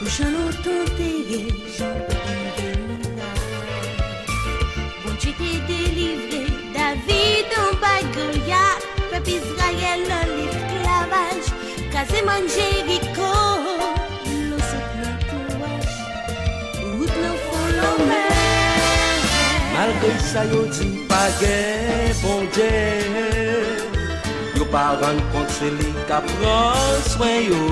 j'en ai tenté, j'en peux bon Dieu t'est délivré, David en Bagria, peuple Israël en l'esclavage, quasiment Jéricho, l'eau saute dans tout route nous font l'homme. Malgré ça, yo dit pas guère, bon Dieu. Yo pas rendre compte c'est lui qui prend soin yo.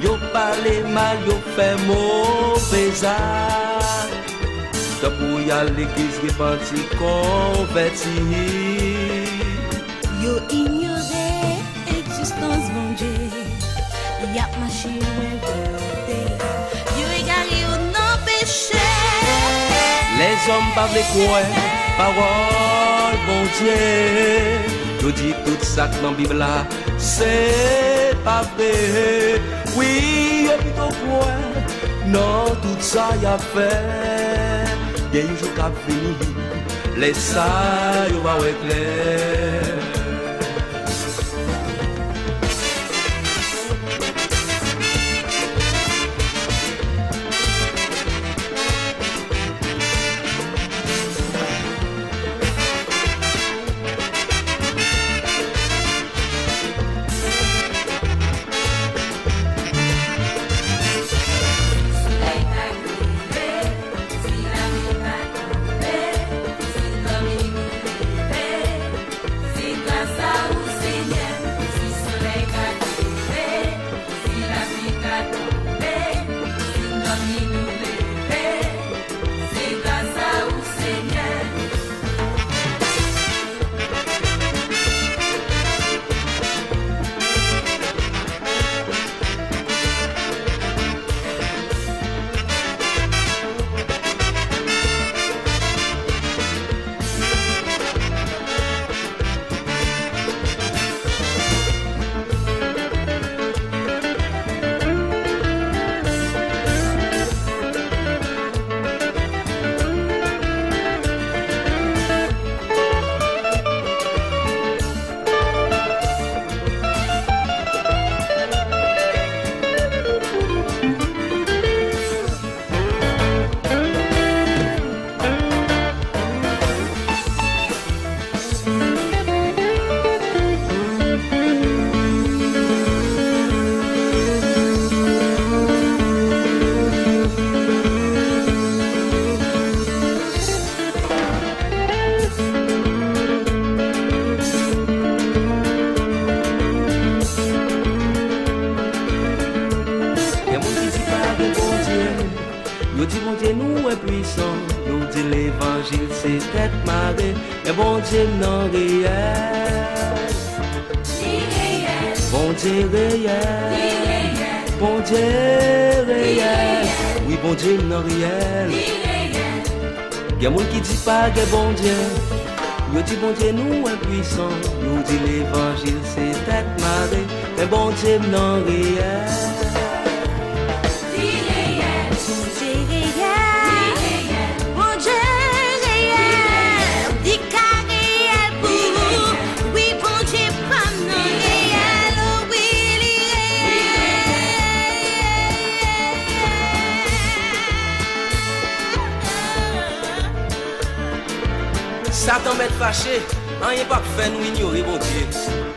Yo parle mal, yo fait mauvais acte. Tant pour y aller l'église repenti, converti. Yo ignoré existence mon Dieu. Y'a marché yo égaré au non péché. Les hommes parlent quoi? Parole, bon Dieu. Yo dit tout ça dans la Bible là, c'est pas vrai. Oui, et plutôt quoi? Non, tout ça y a fait. Il y a un jour qu'a fini, les ça y va clair. Yo dit bon Dieu nous est puissant, nous dit l'évangile c'est tête marée, mais bon Dieu non réel. Bon Dieu réel. Bon Dieu réel. Oui bon Dieu non réel. Y'a moun qui dit pas que bon Dieu. Yo dit bon Dieu nous est puissant, nous dit l'évangile c'est tête marée, mais bon Dieu non réel. Satan m'est fâché, rien pas fait nous ignorer bon Dieu.